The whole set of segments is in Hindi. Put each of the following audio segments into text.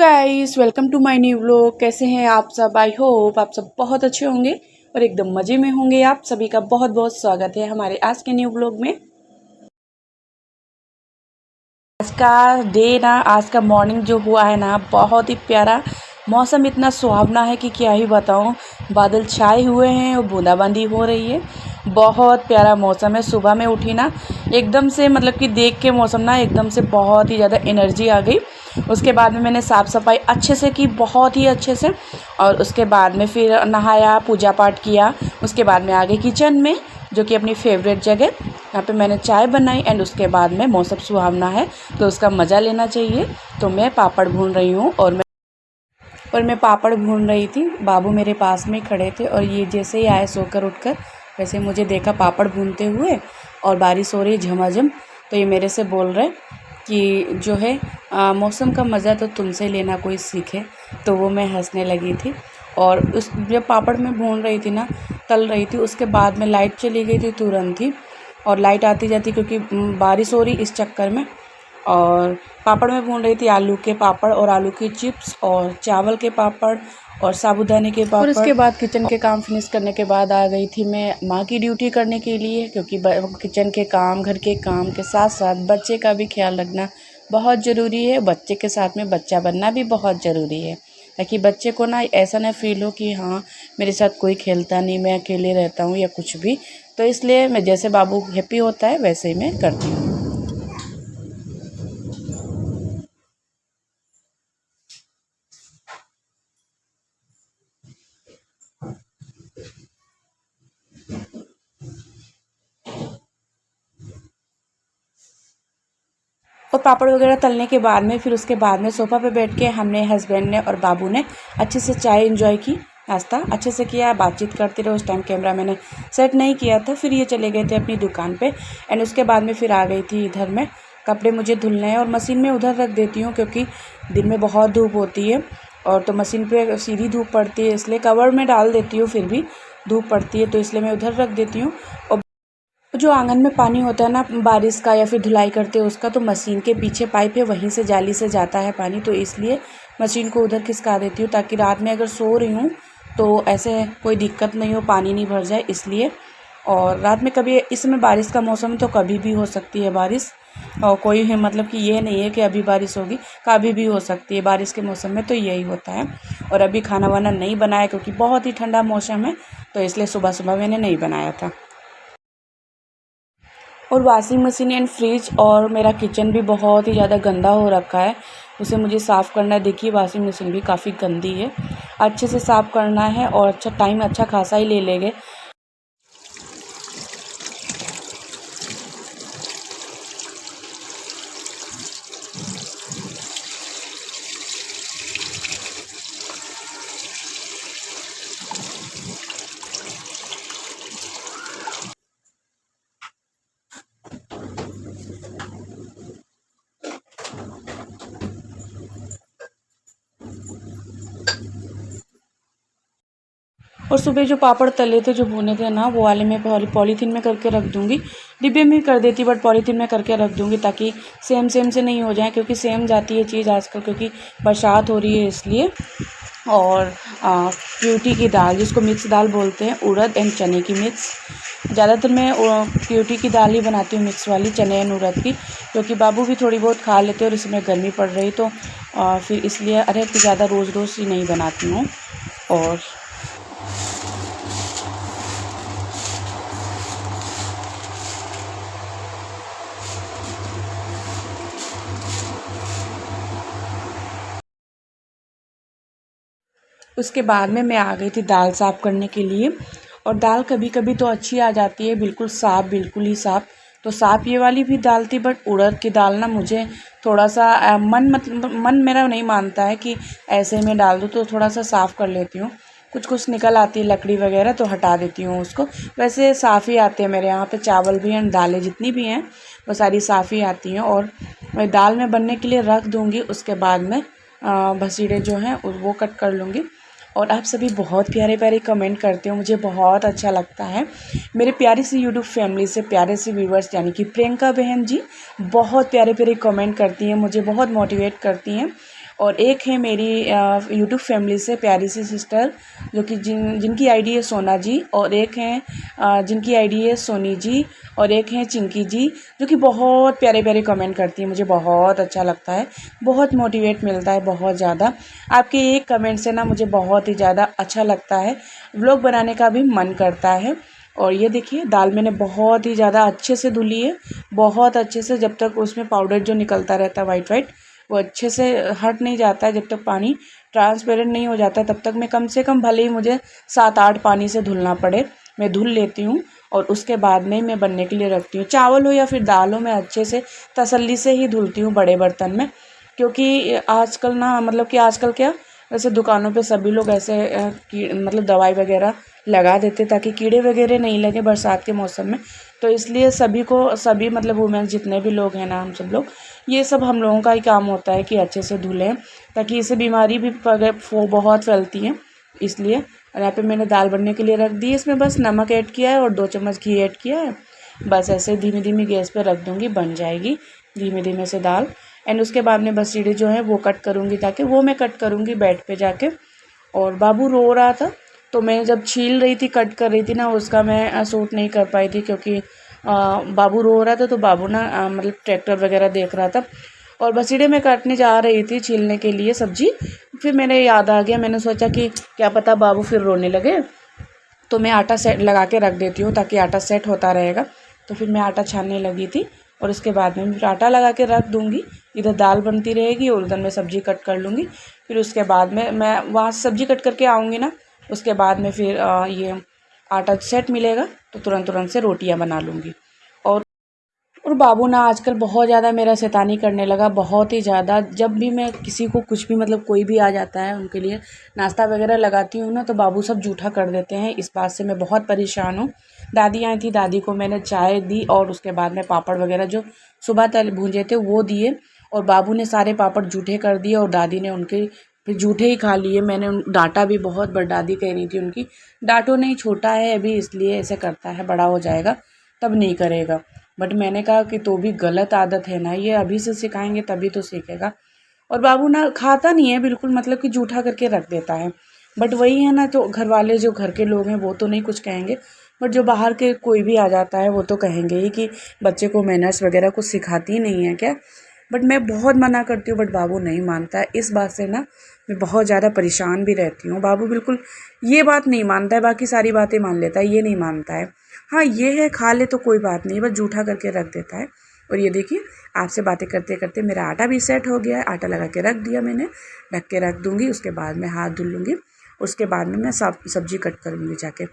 Guys, welcome to my new vlog. कैसे हैं आप सब? आई होप आप सब बहुत अच्छे होंगे और एकदम मज़े में होंगे। आप सभी का बहुत बहुत स्वागत है हमारे आज के न्यू व्लॉग में। आज का डे ना, आज का मॉर्निंग जो हुआ है ना, बहुत ही प्यारा। मौसम इतना सुहावना है कि क्या ही बताऊं। बादल छाए हुए हैं और बूंदाबांदी हो रही है। बहुत प्यारा मौसम है। सुबह में उठी ना, एकदम से मतलब कि देख के मौसम ना एकदम से बहुत ही ज़्यादा एनर्जी आ गई। उसके बाद में मैंने साफ़ सफाई अच्छे से की, बहुत ही अच्छे से। और उसके बाद में फिर नहाया, पूजा पाठ किया। उसके बाद में आ गई किचन में, जो कि अपनी फेवरेट जगह। यहाँ पे मैंने चाय बनाई एंड उसके बाद में मौसम सुहावना है तो उसका मज़ा लेना चाहिए। तो मैं पापड़ भून रही हूँ और मैं पापड़ भून रही थी। बाबू मेरे पास में खड़े थे और ये जैसे ही आए सोकर उठकर, वैसे मुझे देखा पापड़ भूनते हुए और बारिश हो रही झमाझम। तो ये मेरे से बोल रहे कि जो है मौसम का मज़ा तो तुमसे लेना कोई सीखे। तो वो मैं हंसने लगी थी। और उस जब पापड़ में भून रही थी ना, तल रही थी, उसके बाद में लाइट चली गई थी तुरंत ही। और लाइट आती जाती क्योंकि बारिश हो रही इस चक्कर में। और पापड़ में भून रही थी आलू के पापड़ और आलू की चिप्स और चावल के पापड़ और साबूदाने के पापड़। और इसके बाद किचन के काम फिनिश करने के बाद आ गई थी मैं माँ की ड्यूटी करने के लिए, क्योंकि किचन के काम, घर के काम के साथ साथ बच्चे का भी ख्याल रखना बहुत ज़रूरी है। बच्चे के साथ में बच्चा बनना भी बहुत ज़रूरी है, ताकि बच्चे को ना ऐसा ना फील हो कि हाँ मेरे साथ कोई खेलता नहीं, मैं अकेले रहता हूँ या कुछ भी। तो इसलिए मैं जैसे बाबू हैप्पी होता है वैसे ही मैं करती हूँ। और पापड़ वगैरह तलने के बाद में फिर उसके बाद में सोफ़ा पे बैठ के हमने, हस्बैंड ने और बाबू ने अच्छे से चाय एंजॉय की, नाश्ता अच्छे से किया, बातचीत करते रहे। उस टाइम कैमरा मैंने सेट नहीं किया था। फिर ये चले गए थे अपनी दुकान पे एंड उसके बाद में फिर आ गई थी इधर में। कपड़े मुझे धुलने हैं और मशीन में उधर रख देती हूँ, क्योंकि दिन में बहुत धूप होती है और तो मशीन पे सीधी धूप पड़ती है, इसलिए कवर में डाल देती हूँ। फिर भी धूप पड़ती है तो इसलिए मैं उधर रख देती हूँ। और जो आंगन में पानी होता है ना बारिश का या फिर धुलाई करते हैं उसका, तो मशीन के पीछे पाइप है, वहीं से जाली से जाता है पानी, तो इसलिए मशीन को उधर खिसका देती हूँ, ताकि रात में अगर सो रही हूँ तो ऐसे कोई दिक्कत नहीं हो, पानी नहीं भर जाए इसलिए। और रात में कभी, इस समय बारिश का मौसम तो कभी भी हो सकती है बारिश, और कोई है मतलब कि ये नहीं है कि अभी बारिश होगी, कभी भी हो सकती है बारिश के मौसम में, तो यही होता है। और अभी खाना वाना नहीं बनाया क्योंकि बहुत ही ठंडा मौसम है, तो इसलिए सुबह सुबह मैंने नहीं बनाया था। और वॉशिंग मशीन एंड फ्रिज और मेरा किचन भी बहुत ही ज़्यादा गंदा हो रखा है, उसे मुझे साफ़ करना है। देखिए वॉशिंग मशीन भी काफ़ी गंदी है, अच्छे से साफ़ करना है और अच्छा टाइम अच्छा खासा ही ले लेंगे। और सुबह जो पापड़ तले थे, जो भुने थे ना, वो वाले मैं पॉलीथीन में करके रख दूँगी। डिब्बे में कर देती बट पॉलीथीन में करके रख दूँगी, ताकि सेम सेम से नहीं हो जाए, क्योंकि सेम जाती है चीज़ आजकल, क्योंकि बरसात हो रही है इसलिए। और प्यूटी की दाल, जिसको मिक्स दाल बोलते हैं, उड़द एंड चने की मिक्स। ज़्यादातर मैं प्यूटी की दाल ही बनाती हूँ, मिक्स वाली, चने एंड उड़द की, क्योंकि बाबू भी थोड़ी बहुत खा लेते हैं और इसमें गर्मी पड़ रही तो फिर इसलिए अरे कि ज़्यादा रोज़ रोज़ ही नहीं बनाती हूँ। और उसके बाद में मैं आ गई थी दाल साफ़ करने के लिए। और दाल कभी कभी तो अच्छी आ जाती है, बिल्कुल साफ़, बिल्कुल ही साफ़। तो साफ़ ये वाली भी दाल थी, बट उड़द की दाल ना मुझे थोड़ा सा मन मेरा नहीं मानता है कि ऐसे में डाल दूँ, तो थोड़ा सा साफ़ कर लेती हूँ। कुछ कुछ निकल आती है लकड़ी वगैरह, तो हटा देती हूँ उसको। वैसे साफ़ ही आते हैं मेरे यहाँ पे, चावल भी हैं, दालें जितनी भी हैं वो सारी साफ़ ही आती हैं। और मैं दाल में बनने के लिए रख दूँगी, उसके बाद में भसीड़े जो हैं वो कट कर लूँगी। और आप सभी बहुत प्यारे प्यारे कमेंट करते हो, मुझे बहुत अच्छा लगता है। मेरे प्यारी सी यूट्यूब फैमिली से प्यारे से व्यूवर्स, यानी कि प्रियंका बहन जी बहुत प्यारे प्यारे कमेंट करती हैं, मुझे बहुत मोटिवेट करती हैं। और एक है मेरी यूट्यूब फैमिली से प्यारी सी सिस्टर, जो कि जिनकी आईडी है सोना जी, और एक हैं जिनकी आईडी है सोनी जी, और एक हैं चिंकी जी, जो कि बहुत प्यारे प्यारे कमेंट करती हैं। मुझे बहुत अच्छा लगता है, बहुत मोटिवेट मिलता है, बहुत ज़्यादा। आपके एक कमेंट से ना मुझे बहुत ही ज़्यादा अच्छा लगता है, व्लॉग बनाने का भी मन करता है। और ये देखिए दाल मैंने बहुत ही ज़्यादा अच्छे से धुली है, बहुत अच्छे से, जब तक उसमें पाउडर जो निकलता रहता है वाइट वाइट, वो अच्छे से हट नहीं जाता है, जब तक पानी ट्रांसपेरेंट नहीं हो जाता तब तक मैं कम से कम, भले ही मुझे 7-8 पानी से धुलना पड़े, मैं धुल लेती हूँ। और उसके बाद में मैं बनने के लिए रखती हूँ। चावल हो या फिर दाल हो, मैं अच्छे से तसल्ली से ही धुलती हूँ बड़े बर्तन में, क्योंकि आजकल ना, मतलब कि आजकल क्या, वैसे दुकानों पे सभी लोग ऐसे मतलब दवाई वगैरह लगा देते ताकि कीड़े वगैरह नहीं लगे बरसात के मौसम में। तो इसलिए सभी मतलब वुमेन जितने भी लोग हैं ना, हम सब लोग, ये सब हम लोगों का ही काम होता है कि अच्छे से धुलें, ताकि इससे बीमारी भी बहुत फैलती हैं। इसलिए, और यहाँ पे मैंने दाल बनने के लिए रख दी है। इसमें बस नमक ऐड किया है और 2 चम्मच घी ऐड किया है। बस ऐसे धीमी धीमी गैस पे रख दूँगी, बन जाएगी धीमे धीमे से दाल। एंड उसके बाद में बस सीढ़ी जो है वो कट करूँगी, ताकि वो मैं कट करूँगी बेड पे जाके। और बाबू रो रहा था, तो मैं जब छील रही थी, कट कर रही थी ना, उसका मैं शूट नहीं कर पाई थी, क्योंकि बाबू रो रहा था। तो बाबू ना मतलब ट्रैक्टर वगैरह देख रहा था, और बसीड़े में काटने जा रही थी छीलने के लिए सब्जी। फिर मैंने याद आ गया, मैंने सोचा कि क्या पता बाबू फिर रोने लगे, तो मैं आटा सेट लगा के रख देती हूँ ताकि आटा सेट होता रहेगा। तो फिर मैं आटा छानने लगी थी, और उसके बाद में फिर आटा लगा के रख दूँगी। इधर दाल बनती रहेगी और उधर मैं सब्ज़ी कट कर लूँगी। फिर उसके बाद में मैं वहाँ से सब्ज़ी कट करके आऊँगी ना, उसके बाद में फिर ये आटा सेट मिलेगा तो तुरंत तुरंत से रोटियाँ बना लूँगी। और बाबू ना आजकल बहुत ज़्यादा मेरा शैतानी करने लगा, बहुत ही ज़्यादा। जब भी मैं किसी को कुछ भी, मतलब कोई भी आ जाता है, उनके लिए नाश्ता वगैरह लगाती हूँ ना, तो बाबू सब जूठा कर देते हैं। इस बात से मैं बहुत परेशान हूँ। दादी आई थी, दादी को मैंने चाय दी, और उसके बाद में पापड़ वगैरह जो सुबह तल भूंजे थे वो दिए, और बाबू ने सारे पापड़ जूठे कर दिए, और दादी ने उनके फिर जूठे ही खा लिए। मैंने डांटा भी बहुत, बट दादी कह रही थी उनकी, डांटो नहीं, छोटा है अभी, इसलिए ऐसे करता है, बड़ा हो जाएगा तब नहीं करेगा। बट मैंने कहा कि तो भी गलत आदत है ना, ये अभी से सिखाएंगे तभी तो सीखेगा। और बाबू ना खाता नहीं है बिल्कुल, मतलब कि जूठा करके रख देता है। बट वही है ना, तो घर वाले जो घर के लोग हैं वो तो नहीं कुछ कहेंगे, बट जो बाहर के कोई भी आ जाता है वो तो कहेंगे ही कि बच्चे को मैनर्स वगैरह कुछ सिखाती नहीं है क्या। बट मैं बहुत मना करती हूँ, बट बाबू नहीं मानता है। इस बात से ना मैं बहुत ज़्यादा परेशान भी रहती हूँ। बाबू बिल्कुल ये बात नहीं मानता है, बाकी सारी बातें मान लेता है, ये नहीं मानता है। हाँ ये है, खा ले तो कोई बात नहीं, बस जूठा करके रख देता है। और ये देखिए, आपसे बातें करते करते मेरा आटा भी सेट हो गया है। आटा लगा के रख दिया मैंने, ढक के रख दूँगी। उसके बाद मैं हाथ धुल लूँगी, उसके बाद में मैं सब्जी कट करूँगी जाके।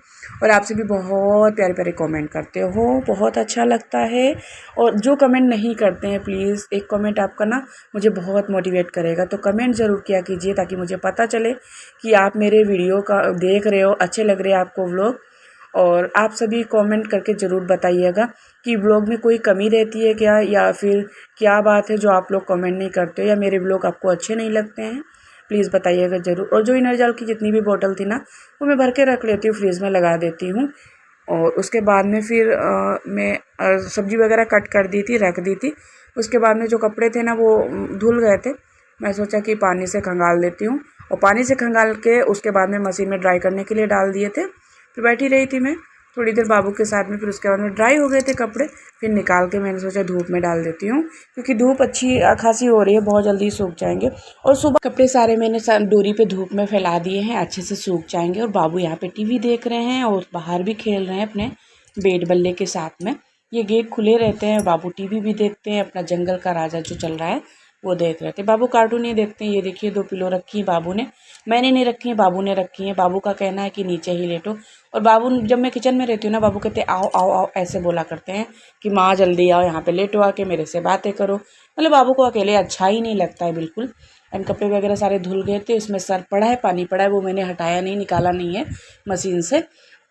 और आपसे भी बहुत प्यारे प्यारे कमेंट करते हो, बहुत अच्छा लगता है। और जो कमेंट नहीं करते हैं, प्लीज़ एक कमेंट आपका ना मुझे बहुत मोटिवेट करेगा, तो कमेंट ज़रूर किया कीजिए, ताकि मुझे पता चले कि आप मेरे वीडियो का देख रहे हो, अच्छे लग रहे हैं आपको व्लॉग। और आप सभी कमेंट करके ज़रूर बताइएगा कि व्लॉग में कोई कमी रहती है क्या, या फिर क्या बात है जो आप लोग कमेंट नहीं करते हो, या मेरे व्लॉग आपको अच्छे नहीं लगते हैं, प्लीज़ बताइएगा ज़रूर। और जो इनरजाल की जितनी भी बोतल थी ना, वो मैं भर के रख लेती हूँ, फ्रीज़ में लगा देती हूँ। और उसके बाद में फिर मैं सब्ज़ी वगैरह कट कर दी थी, रख दी थी। उसके बाद में जो कपड़े थे ना वो धुल गए थे, मैं सोचा कि पानी से खंगाल देती हूँ। और पानी से खंगाल के उसके बाद में मशीन में ड्राई करने के लिए डाल दिए थे। फिर बैठी रही थी मैं थोड़ी देर बाबू के साथ में, फिर उसके बाद में ड्राई हो गए थे कपड़े। फिर निकाल के मैंने सोचा धूप में डाल देती हूँ, क्योंकि धूप अच्छी खासी हो रही है, बहुत जल्दी सूख जाएंगे। और सुबह कपड़े सारे मैंने डोरी पे धूप में फैला दिए हैं, अच्छे से सूख जाएंगे। और बाबू यहाँ पे टीवी देख रहे हैं और बाहर भी खेल रहे हैं अपने बेट बल्ले के साथ में। ये गेट खुले रहते हैं, बाबू टीवी भी देखते हैं, अपना जंगल का राजा जो चल रहा है वो देख रहे थे। बाबू कार्टून ही देखते हैं। ये देखिए 2 पिलो रखी है बाबू ने, मैंने नहीं रखी है, बाबू ने रखी है। बाबू का कहना है कि नीचे ही लेटो। और बाबू, जब मैं किचन में रहती हूँ ना, बाबू कहते हैं आओ आओ आओ, ऐसे बोला करते हैं कि माँ जल्दी आओ यहाँ पे लेटो, आके मेरे से बातें करो। मतलब बाबू को अकेले अच्छा ही नहीं लगता है बिल्कुल। एंड कपड़े वगैरह सारे धुल गए थे, इसमें सर पड़ा है, पानी पड़ा है, वो मैंने हटाया नहीं, निकाला नहीं है मशीन से,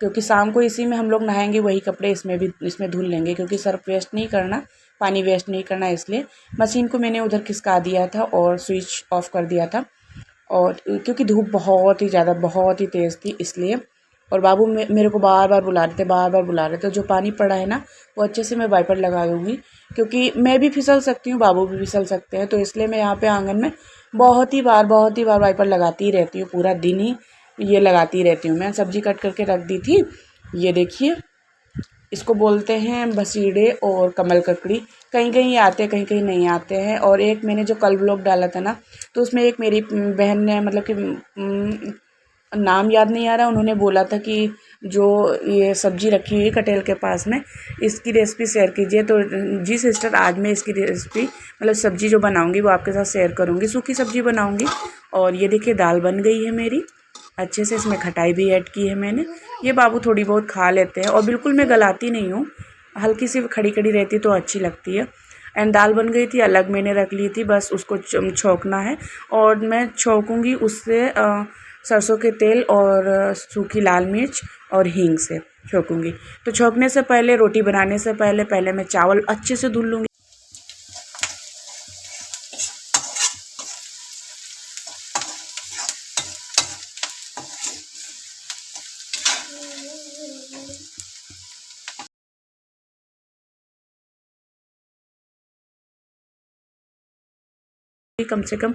क्योंकि शाम को इसी में हम लोग नहाएंगे, वही कपड़े इसमें धुल लेंगे, क्योंकि सर्फ वेस्ट नहीं करना, पानी वेस्ट नहीं करना। इसलिए मशीन को मैंने उधर खिसका दिया था और स्विच ऑफ कर दिया था। और क्योंकि धूप बहुत ही ज़्यादा, बहुत ही तेज़ थी, इसलिए। और बाबू मेरे को बार बार बुला रहे थे, बार बार बुला रहे थे। जो पानी पड़ा है ना, वो अच्छे से मैं वाइपर लगा दूँगी, क्योंकि मैं भी फिसल सकती हूँ, बाबू भी फिसल सकते हैं। तो इसलिए मैं यहाँ पे आंगन में बहुत ही बार वाइपर लगाती ही रहती हूँ, पूरा दिन ही ये लगाती रहती हूँ। मैं सब्ज़ी कट करके रख दी थी, ये देखिए, इसको बोलते हैं बसीड़े और कमल ककड़ी। कहीं कहीं आते हैं, कहीं कहीं नहीं आते हैं। और एक मैंने जो कल व्लॉग डाला था ना, तो उसमें एक मेरी बहन ने मतलब कि नाम याद नहीं आ रहा, उन्होंने बोला था कि जो ये सब्ज़ी रखी हुई है कटेल के पास में, इसकी रेसिपी शेयर कीजिए। तो जी सिस्टर, आज मैं इसकी रेसिपी मतलब सब्ज़ी जो बनाऊंगी वो आपके साथ शेयर करूंगी। सूखी सब्ज़ी बनाऊंगी। और ये देखिए दाल बन गई है मेरी अच्छे से, इसमें खटाई भी ऐड की है मैंने। ये बाबू थोड़ी बहुत खा लेते हैं और बिल्कुल मैं गलाती नहीं हूँ, हल्की सी खड़ी खड़ी रहती तो अच्छी लगती है। एंड दाल बन गई थी, अलग मैंने रख ली थी, बस उसको छौंकना है। और मैं छौंकूँगी उससे सरसों के तेल और सूखी लाल मिर्च और हींग से छौंकूँगी। तो छौंकने से पहले, रोटी बनाने से पहले मैं चावल अच्छे से धुल लूँगी। कम से कम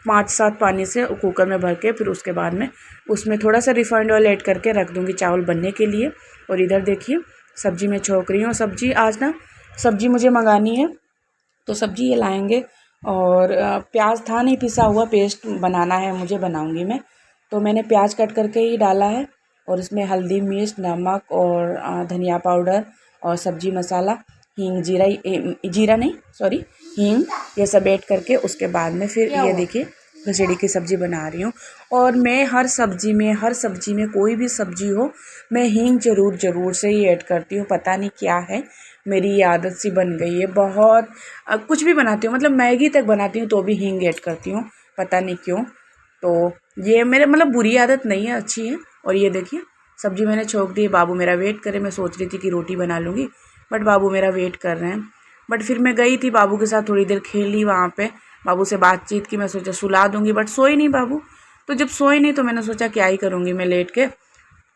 5-7 पानी से कुकर में भर के, फिर उसके बाद में उसमें थोड़ा सा रिफाइंड ऑयल ऐड करके रख दूँगी चावल बनने के लिए। और इधर देखिए सब्ज़ी में छौंक रही हूँ। सब्ज़ी आज ना, सब्ज़ी मुझे मंगानी है, तो सब्ज़ी ये लाएंगे। और प्याज था नहीं पिसा हुआ, पेस्ट बनाना है मुझे, बनाऊँगी मैं। तो मैंने प्याज कट करके ही डाला है। और इसमें हल्दी, मिर्च, नमक और धनिया पाउडर और सब्ज़ी मसाला, हींग, जीरा, जीरा नहीं सॉरी हींग, ये सब ऐड करके उसके बाद में फिर ये देखिए खिचड़ी की सब्ज़ी बना रही हूँ। और मैं हर सब्ज़ी में कोई भी सब्ज़ी हो, मैं हींग ज़रूर से ही ऐड करती हूँ। पता नहीं क्या है, मेरी ये आदत सी बन गई है। बहुत कुछ भी बनाती हूँ, मतलब मैगी तक बनाती हूँ तो भी हींग ऐड करती हूँ, पता नहीं क्यों। तो ये मेरे मतलब बुरी आदत नहीं है, अच्छी है। और ये देखिए सब्ज़ी मैंने छोंक दी है, बाबू मेरा वेट करे। मैं सोच रही थी कि रोटी बना लूँगी, बट बाबू मेरा वेट कर रहे हैं। बट फिर मैं गई थी बाबू के साथ, थोड़ी देर खेली वहाँ पे, बाबू से बातचीत की। मैं सोचा सुला दूँगी, बट सोए नहीं बाबू। तो जब सोए नहीं तो मैंने सोचा क्या ही करूँगी मैं लेट के,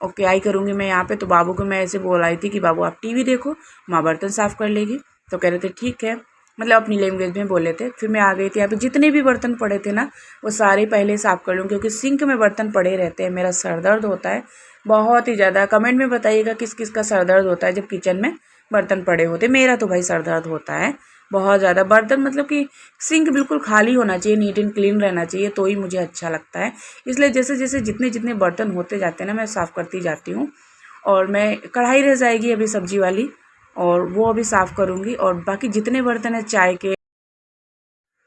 और क्या ही करूँगी मैं यहाँ पे। तो बाबू को मैं ऐसे बोल आई थी कि बाबू आप टीवी देखो, माँ बर्तन साफ़ कर लेगी। तो कह रहे थे ठीक है, मतलब अपनी लैंग्वेज में बोले थे। फिर मैं आ गई थी यहाँ पे, जितने भी बर्तन पड़े थे ना वो सारे पहले साफ़ कर लूँ, क्योंकि सिंक में बर्तन पड़े रहते हैं। मेरा सर दर्द होता है बहुत ही ज़्यादा। कमेंट में बताइएगा किस किस का सर दर्द होता है जब किचन में बर्तन पड़े होते। मेरा तो भाई सर दर्द होता है बहुत ज़्यादा। बर्तन मतलब कि सिंक बिल्कुल खाली होना चाहिए, नीट एंड क्लीन रहना चाहिए, तो ही मुझे अच्छा लगता है। इसलिए जैसे जैसे जितने जितने बर्तन होते जाते हैं ना, मैं साफ़ करती जाती हूँ। और मैं कढ़ाई रह जाएगी अभी सब्जी वाली, और वो अभी साफ़ करूँगी। और बाकी जितने बर्तन हैं चाय के,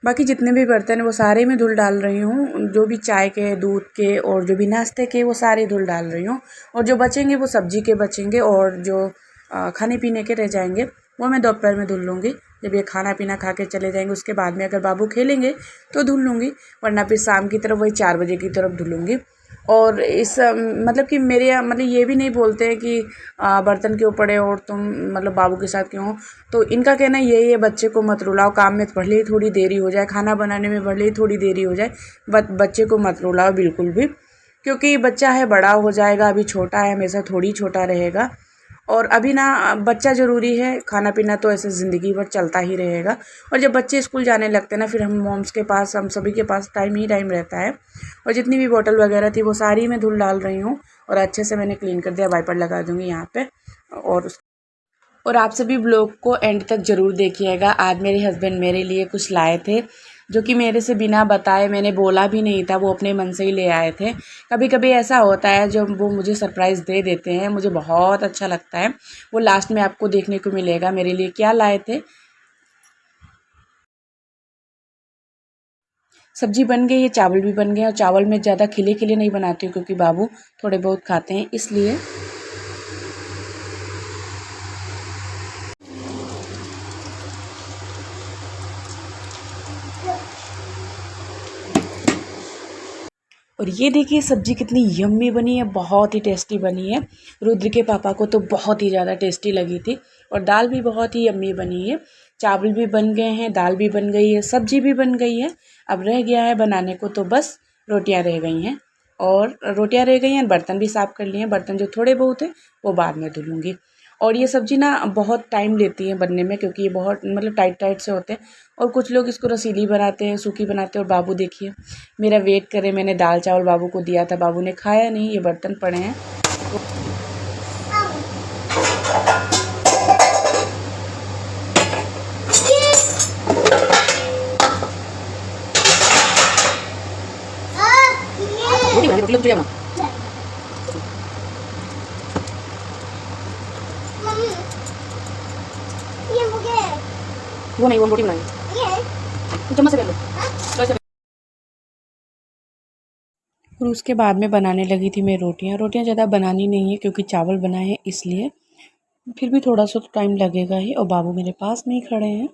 बाकी जितने भी बर्तन हैं वो सारे मैं धुल डाल रही हूँ। जो भी चाय के, दूध के और जो भी नाश्ते के, वो सारे धुल डाल रही हूँ। और जो बचेंगे वो सब्जी के बचेंगे, और जो खाने पीने के रह जाएंगे वो मैं दोपहर में धुल लूँगी। जब ये खाना पीना खा के चले जाएंगे उसके बाद में अगर बाबू खेलेंगे तो धुल लूँगी, वरना फिर शाम की तरफ वही 4 बजे की तरफ धुलूँगी। और इस मतलब कि मेरे यहाँ मतलब ये भी नहीं बोलते हैं कि बर्तन क्यों पड़े और तुम मतलब बाबू के साथ क्यों हो। तो इनका कहना यही है, बच्चे को मत रुलाओ, काम में भले ही थोड़ी देरी हो जाए, खाना बनाने में भले ही थोड़ी देरी हो जाए, बच्चे को मत रुलाओ बिल्कुल भी, क्योंकि बच्चा है, बड़ा हो जाएगा, अभी छोटा है, हमेशा थोड़ी छोटा रहेगा। और अभी ना बच्चा ज़रूरी है, खाना पीना तो ऐसे ज़िंदगी भर चलता ही रहेगा। और जब बच्चे स्कूल जाने लगते हैं ना, फिर हम मॉम्स के पास, हम सभी के पास टाइम ही टाइम रहता है। और जितनी भी बॉटल वगैरह थी वो सारी मैं धुल डाल रही हूँ, और अच्छे से मैंने क्लीन कर दिया। वाइपर लगा दूँगी यहाँ पे। और आप सभी ब्लॉग को एंड तक ज़रूर देखिएगा। आज मेरे हस्बैंड मेरे लिए कुछ लाए थे, जो कि मेरे से बिना बताए, मैंने बोला भी नहीं था, वो अपने मन से ही ले आए थे। कभी कभी ऐसा होता है जब वो मुझे सरप्राइज़ दे देते हैं, मुझे बहुत अच्छा लगता है। वो लास्ट में आपको देखने को मिलेगा मेरे लिए क्या लाए थे। सब्जी बन गई है, चावल भी बन गए, और चावल में ज़्यादा खिले खिले नहीं बनाती हूँ क्योंकि बाबू थोड़े बहुत खाते हैं इसलिए। और ये देखिए सब्ज़ी कितनी यम्मी बनी है, बहुत ही टेस्टी बनी है। रुद्र के पापा को तो बहुत ही ज़्यादा टेस्टी लगी थी। और दाल भी बहुत ही यम्मी बनी है। चावल भी बन गए हैं, दाल भी बन गई है, सब्ज़ी भी बन गई है। अब रह गया है बनाने को तो बस रोटियां रह गई हैं। और रोटियां रह गई हैं, बर्तन भी साफ़ कर लिए हैं। बर्तन जो थोड़े बहुत हैं वो बाद में धुलूँगी। और ये सब्ज़ी ना बहुत टाइम लेती है बनने में, क्योंकि ये बहुत मतलब टाइट टाइट से होते हैं। और कुछ लोग इसको रसीली बनाते हैं, सूखी बनाते हैं। और बाबू देखिए मेरा वेट करे, मैंने दाल चावल बाबू को दिया था, बाबू ने खाया नहीं, ये बर्तन पड़े हैं। वो नहीं, वो रोटी बनाएंगे, चम्मच से कर लो। और उसके बाद में बनाने लगी थी मैं रोटियां ज़्यादा बनानी नहीं है, क्योंकि चावल बनाए हैं इसलिए। फिर भी थोड़ा सा तो टाइम लगेगा ही। और बाबू मेरे पास में ही खड़े हैं।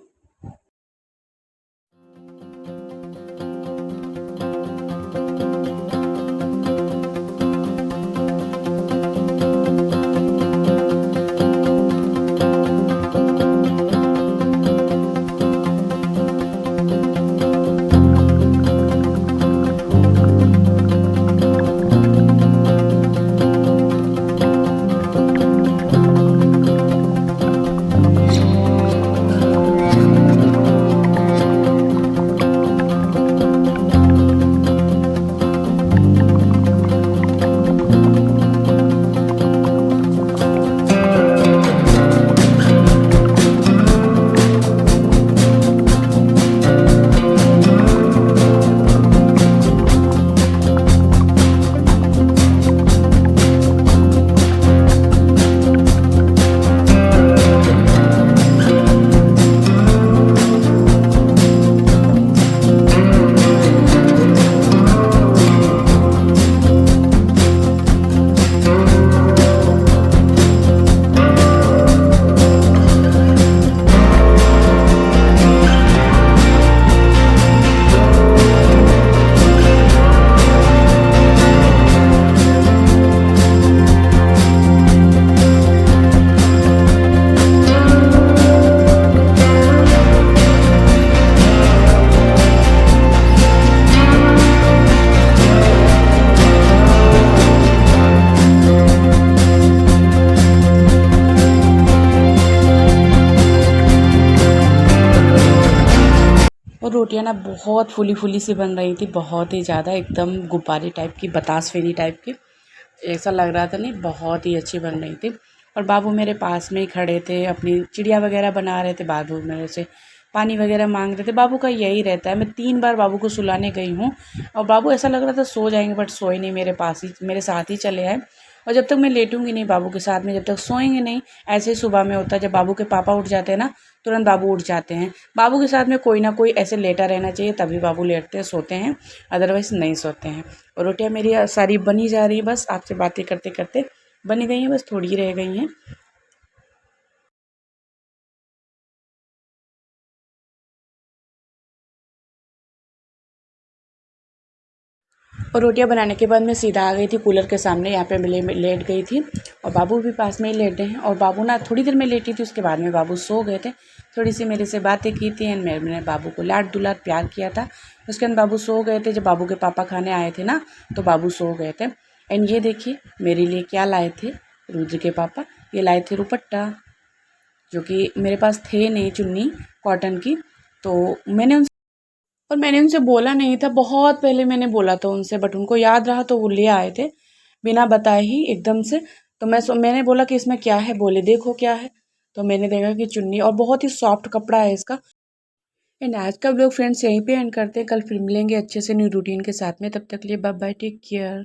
और रोटियां ना बहुत फूली फूली सी बन रही थी, बहुत ही ज़्यादा, एकदम गुब्बारे टाइप की, बतास फेरी टाइप की, ऐसा लग रहा था। नहीं, बहुत ही अच्छी बन रही थी। और बाबू मेरे पास में ही खड़े थे, अपनी चिड़िया वगैरह बना रहे थे। बाबू मेरे से पानी वगैरह मांग रहे थे। बाबू का यही रहता है। मैं 3 बार बाबू को सुलाने गई हूँ, और बाबू ऐसा लग रहा था सो जाएंगे, बट सोए नहीं, मेरे पास ही, मेरे साथ ही चले आए। और जब तक मैं लेटूंगी नहीं बाबू के साथ में, जब तक सोएंगे नहीं। ऐसे ही सुबह में होता है, जब बाबू के पापा उठ जाते हैं ना, तुरंत बाबू उठ जाते हैं। बाबू के साथ में कोई ना कोई ऐसे लेटा रहना चाहिए, तभी बाबू लेटते हैं, सोते हैं, अदरवाइज़ नहीं सोते हैं। और रोटियां मेरी सारी बनी जा रही है, बस आपसे बातें करते करते बनी गई हैं, बस थोड़ी ही रह गई हैं। और रोटियां बनाने के बाद मैं सीधा आ गई थी कूलर के सामने, यहाँ पे मैं लेट गई थी। और बाबू भी पास में ही लेटे हैं। और बाबू ना थोड़ी देर में लेटी थी, उसके बाद में बाबू सो गए थे। थोड़ी सी मेरे से बातें की थी, एंड मैंने बाबू को लाड दुलार प्यार किया था। उसके बाद बाबू सो गए थे। जब बाबू के पापा खाने आए थे ना, तो बाबू सो गए थे। एंड ये देखिए मेरे लिए क्या लाए थे रुद्र के पापा, ये लाए थे दुपट्टा, जो कि मेरे पास थे नहीं, चुन्नी कॉटन की। तो मैंने उनसे बोला नहीं था, बहुत पहले मैंने बोला था उनसे, बट उनको याद रहा तो वो ले आए थे बिना बताए ही एकदम से। तो मैंने बोला कि इसमें क्या है, बोले देखो क्या है। तो मैंने देखा कि चुन्नी, और बहुत ही सॉफ्ट कपड़ा है इसका। एंड आज का व्लॉग फ्रेंड्स यहीं पे एंड करते हैं। कल फिर मिलेंगे अच्छे से न्यू रूटीन के साथ में। तब तक लिए बाय बाय, टेक केयर।